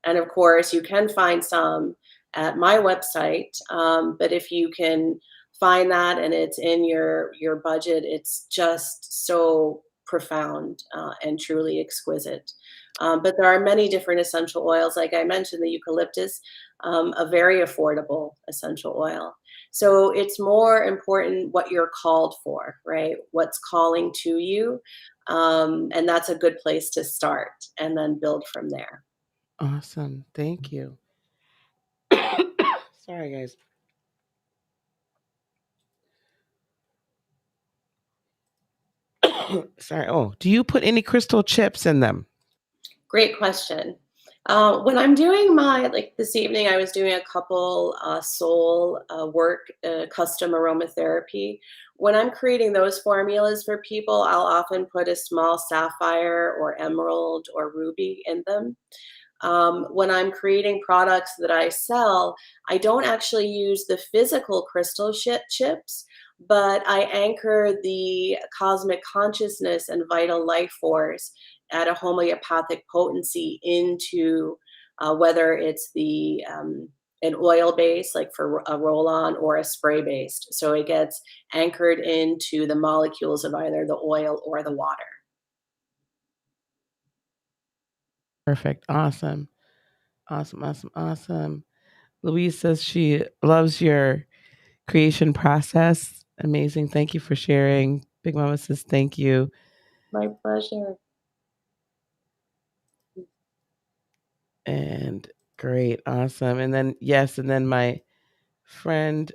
[SPEAKER 2] and of course you can find some at my website, but if you can find that and it's in your budget, it's just so profound and truly exquisite. But there are many different essential oils. Like I mentioned, the eucalyptus, a very affordable essential oil. So it's more important what you're called for, right? What's calling to you, and that's a good place to start, and then build from there.
[SPEAKER 1] Awesome. Thank you. Sorry, guys. Sorry. Oh, do you put any crystal chips in them?
[SPEAKER 2] Great question. When I'm doing like this evening, I was doing a couple soul work, custom aromatherapy. When I'm creating those formulas for people, I'll often put a small sapphire or emerald or ruby in them. When I'm creating products that I sell, I don't actually use the physical crystal chips, but I anchor the cosmic consciousness and vital life force at a homeopathic potency into whether it's an oil base, like for a roll on, or a spray based. So it gets anchored into the molecules of either the oil or the water.
[SPEAKER 1] Perfect. Awesome. Awesome. Awesome. Awesome. Louise says she loves your creation process. Amazing. Thank you for sharing. Big Mama says thank you.
[SPEAKER 2] My pleasure.
[SPEAKER 1] And great, awesome. And then yes, and then my friend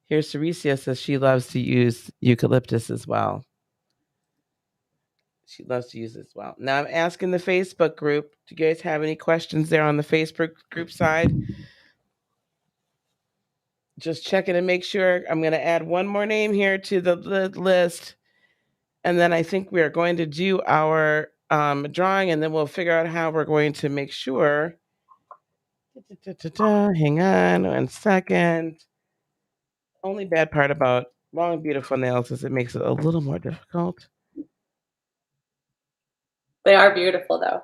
[SPEAKER 1] here's Ceresia says she loves to use eucalyptus as well. She loves to use it as well. Now I'm asking the Facebook group. Do you guys have any questions there on the Facebook group side? Just checking to make sure. I'm going to add one more name here to the list. And then I think we are going to do our drawing, and then we'll figure out how we're going to make sure. Hang on 1 second. Only bad part about long, beautiful nails is it makes it a little more difficult.
[SPEAKER 2] They are beautiful, though.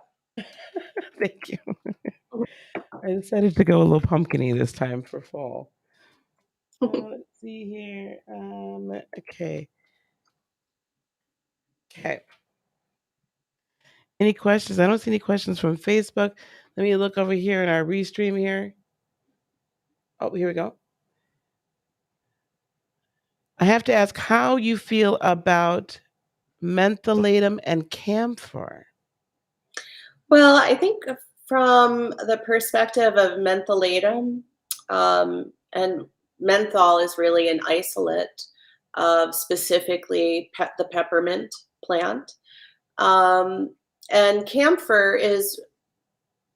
[SPEAKER 1] Thank you. I decided to go a little pumpkin-y this time for fall. Let's see here. Okay. Okay. Any questions? I don't see any questions from Facebook. Let me look over here in our restream here. Oh, here we go. I have to ask how you feel about mentholatum and camphor.
[SPEAKER 2] Well, I think from the perspective of mentholatum, and menthol is really an isolate of specifically the peppermint plant. Um, and camphor is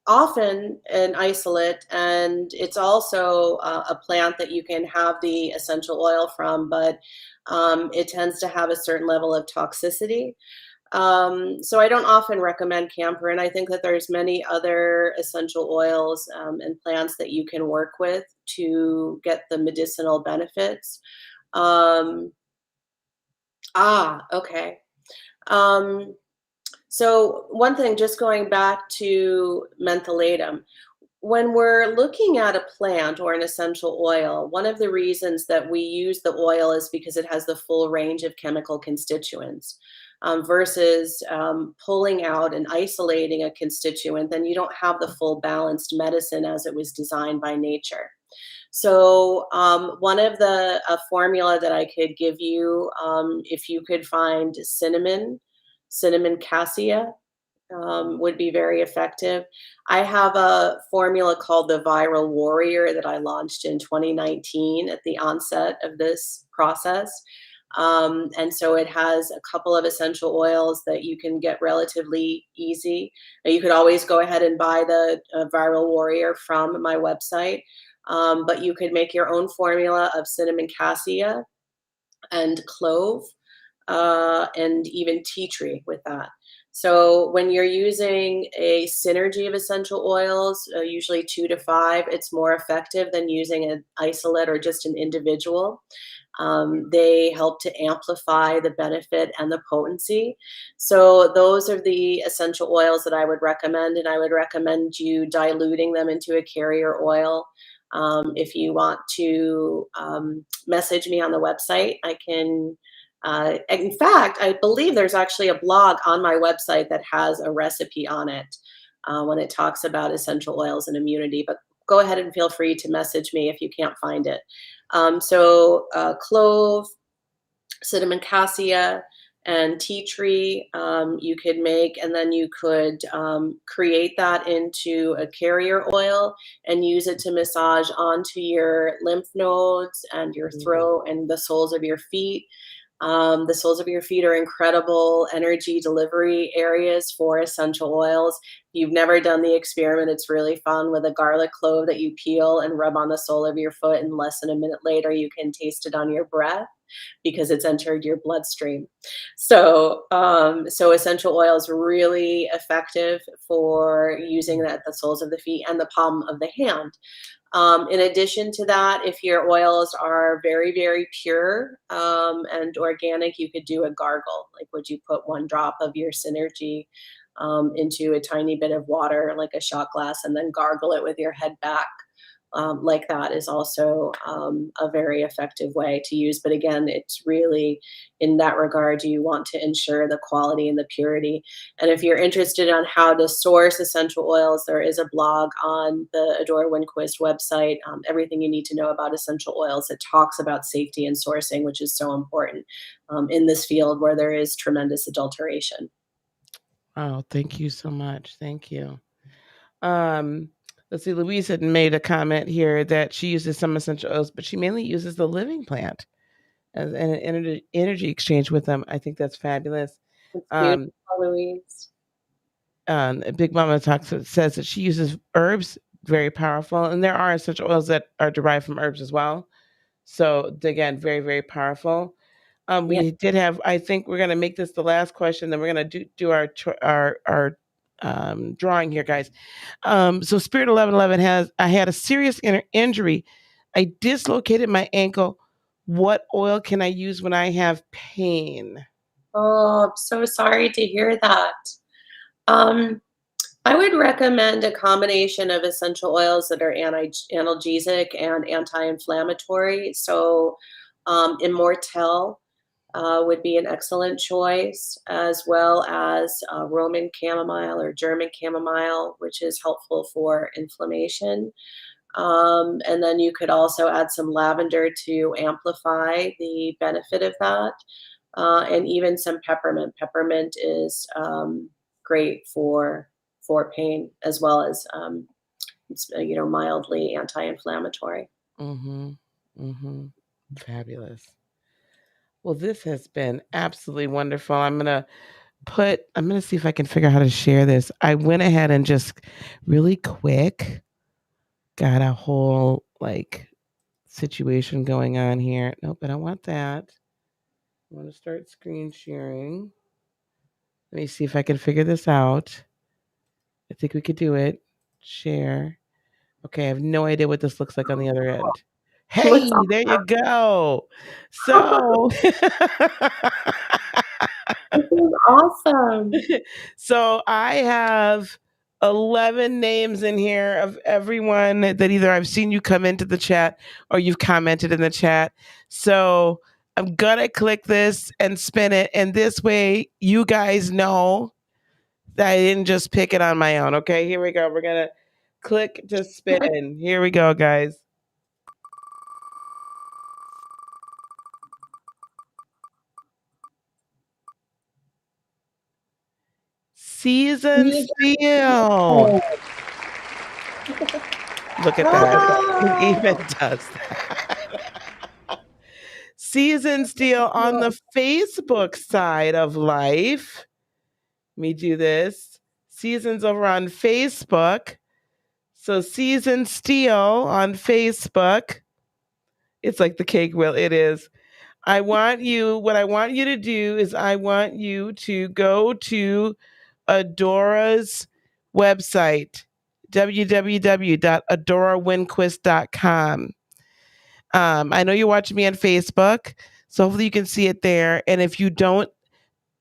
[SPEAKER 2] often an isolate, and it's also a plant that you can have the essential oil from, but it tends to have a certain level of toxicity. So I don't often recommend camphor, and I think that there's many other essential oils and plants that you can work with to get the medicinal benefits. Um, okay. Um, so one thing, just going back to mentholatum, when we're looking at a plant or an essential oil, one of the reasons that we use the oil is because it has the full range of chemical constituents. Versus pulling out and isolating a constituent, then you don't have the full balanced medicine as it was designed by nature. So one of the formula that I could give you, if you could find cinnamon cassia, would be very effective. I have a formula called the Viral Warrior that I launched in 2019 at the onset of this process. And so it has a couple of essential oils that you can get relatively easy. Now, you could always go ahead and buy the Viral Warrior from my website, but you could make your own formula of cinnamon cassia and clove, and even tea tree with that. So when you're using a synergy of essential oils, usually 2 to 5, it's more effective than using an isolate or just an individual. They help to amplify the benefit and the potency. So those are the essential oils that I would recommend, and I would recommend you diluting them into a carrier oil. If you want to message me on the website, I can. In fact, I believe there's actually a blog on my website that has a recipe on it when it talks about essential oils and immunity. But go ahead and feel free to message me if you can't find it. Clove, cinnamon cassia, and tea tree you could make, and then you could create that into a carrier oil and use it to massage onto your lymph nodes and your throat and the soles of your feet. The soles of your feet are incredible energy delivery areas for essential oils. If you've never done the experiment, it's really fun with a garlic clove that you peel and rub on the sole of your foot, and less than a minute later, you can taste it on your breath because it's entered your bloodstream. So essential oil is really effective for using that at the soles of the feet and the palm of the hand. In addition to that, if your oils are very, very pure and organic, you could do a gargle. Like, would you put 1 drop of your synergy into a tiny bit of water, like a shot glass, and then gargle it with your head back like that is also a very effective way to use. But again, it's really in that regard, you want to ensure the quality and the purity. And if you're interested on how to source essential oils, there is a blog on the Adora Winquist website, everything you need to know about essential oils. It talks about safety and sourcing, which is so important in this field where there is tremendous adulteration.
[SPEAKER 1] Oh, thank you so much. Thank you. Um, let's see. Louise had made a comment here that she uses some essential oils, but she mainly uses the living plant as an energy exchange with them. I think that's fabulous.
[SPEAKER 2] It's beautiful,
[SPEAKER 1] Um,
[SPEAKER 2] Louise.
[SPEAKER 1] Big Mama talks says that she uses herbs, very powerful, and there are essential oils that are derived from herbs as well. So again, very very powerful.
[SPEAKER 2] Yeah.
[SPEAKER 1] We did have. I think we're gonna make this the last question. Then we're gonna do our drawing here, guys. So Spirit 1111 has. I had a serious injury. I dislocated my ankle. What oil can I use when I have pain?
[SPEAKER 2] Oh, I'm so sorry to hear that. Um, I would recommend a combination of essential oils that are analgesic and anti-inflammatory. So, Immortelle would be an excellent choice, as well as Roman chamomile or German chamomile, which is helpful for inflammation. And then you could also add some lavender to amplify the benefit of that, and even some peppermint. Peppermint is great for pain as well as it's, mildly anti-inflammatory.
[SPEAKER 1] Mm-hmm. Mm-hmm. Fabulous. Well, this has been absolutely wonderful. I'm gonna see if I can figure out how to share this. I went ahead and just really quick got a whole like situation going on here. Nope, I don't want that. I want to start screen sharing. Let me see if I can figure this out. I think we could do it. Share. Okay, I have no idea what this looks like on the other end.
[SPEAKER 2] Looks
[SPEAKER 1] Hey, there you go. So
[SPEAKER 2] This is awesome.
[SPEAKER 1] so I have 11 names in here of everyone that either I've seen you come into the chat or you've commented in the chat. So I'm going to click this and spin it. And this way, you guys know that I didn't just pick it on my own. Okay, here we go. We're going to click to spin. Here we go, guys. Season Steel. Look at that. It even does that. Season Steel on the Facebook side of life. Let me do this. Seasons over on Facebook. So Season Steel on Facebook. It's like the cake will. It is. What I want you to do is I want you to go to Adora's website, www.adorawinquist.com. I know you're watching me on Facebook, so hopefully you can see it there. And if you don't,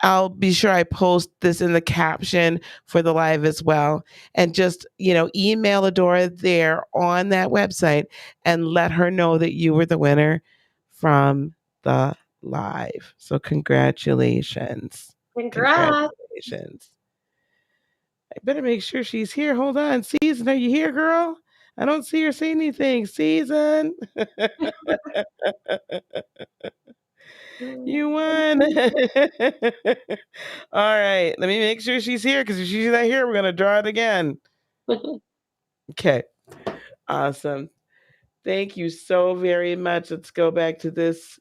[SPEAKER 1] I'll be sure I post this in the caption for the live as well. And just, email Adora there on that website and let her know that you were the winner from the live. So congratulations.
[SPEAKER 2] Congrats.
[SPEAKER 1] Congratulations. I better make sure she's here. Hold on. Season, are you here, girl? I don't see her say anything. Season. You won. All right. Let me make sure she's here because if she's not here, we're going to draw it again. Okay. Awesome. Thank you so very much. Let's go back to this.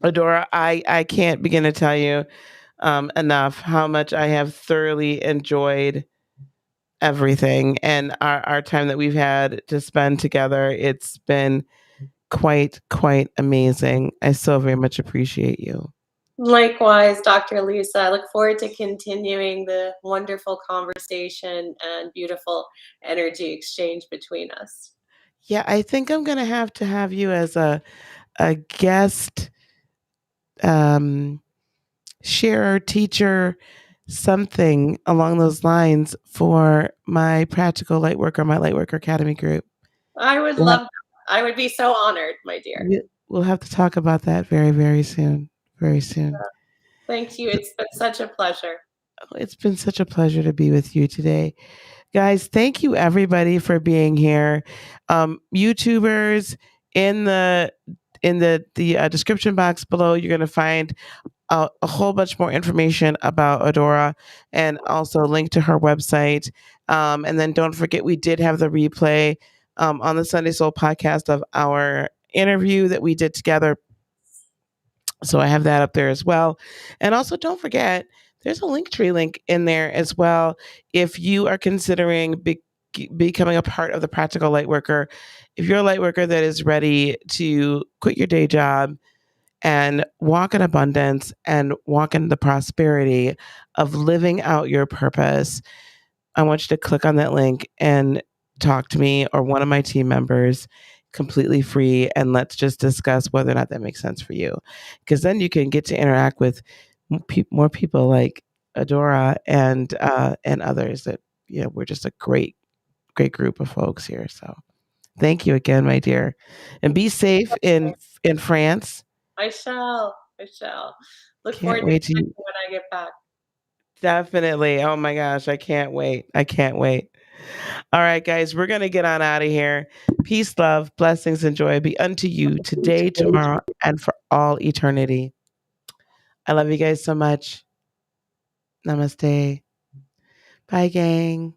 [SPEAKER 1] Adora, I can't begin to tell you enough how much I have thoroughly enjoyed everything and our time that we've had to spend together. It's been quite amazing. I so very much appreciate you.
[SPEAKER 2] Likewise, Dr. Lisa. I look forward to continuing the wonderful conversation and beautiful energy exchange between us.
[SPEAKER 1] Yeah, I think I'm going to have you as a guest sharer, teacher, something along those lines for my Practical Lightworker, my Lightworker Academy group.
[SPEAKER 2] I would
[SPEAKER 1] We'll have,
[SPEAKER 2] love that. I would be so honored, my dear.
[SPEAKER 1] we'll have to talk about that very, very soon. Very soon.
[SPEAKER 2] Thank you. It's been such a pleasure.
[SPEAKER 1] It's been such a pleasure to be with you today. Guys, thank you everybody for being here. YouTubers, in the description box below, you're going to find a whole bunch more information about Adora and also link to her website. And then don't forget, we did have the replay on the Sunday Soul podcast of our interview that we did together. So I have that up there as well. And also, don't forget, there's a Linktree link in there as well. If you are considering becoming a part of the Practical Lightworker, if you're a lightworker that is ready to quit your day job and walk in abundance and walk in the prosperity of living out your purpose, I want you to click on that link and talk to me or one of my team members completely free. And let's just discuss whether or not that makes sense for you. Because then you can get to interact with more people like Adora and others that, we're just a great, great group of folks here. So thank you again, my dear. And be safe in France.
[SPEAKER 2] I shall. I shall. Look
[SPEAKER 1] Can't
[SPEAKER 2] forward to
[SPEAKER 1] wait to
[SPEAKER 2] connecting when I get back.
[SPEAKER 1] definitely. Oh my gosh, I can't wait. I can't wait. All right, guys, we're going to get on out of here. Peace, love, blessings, and joy be unto you today, tomorrow, and for all eternity. I love you guys so much. Namaste. Bye, gang.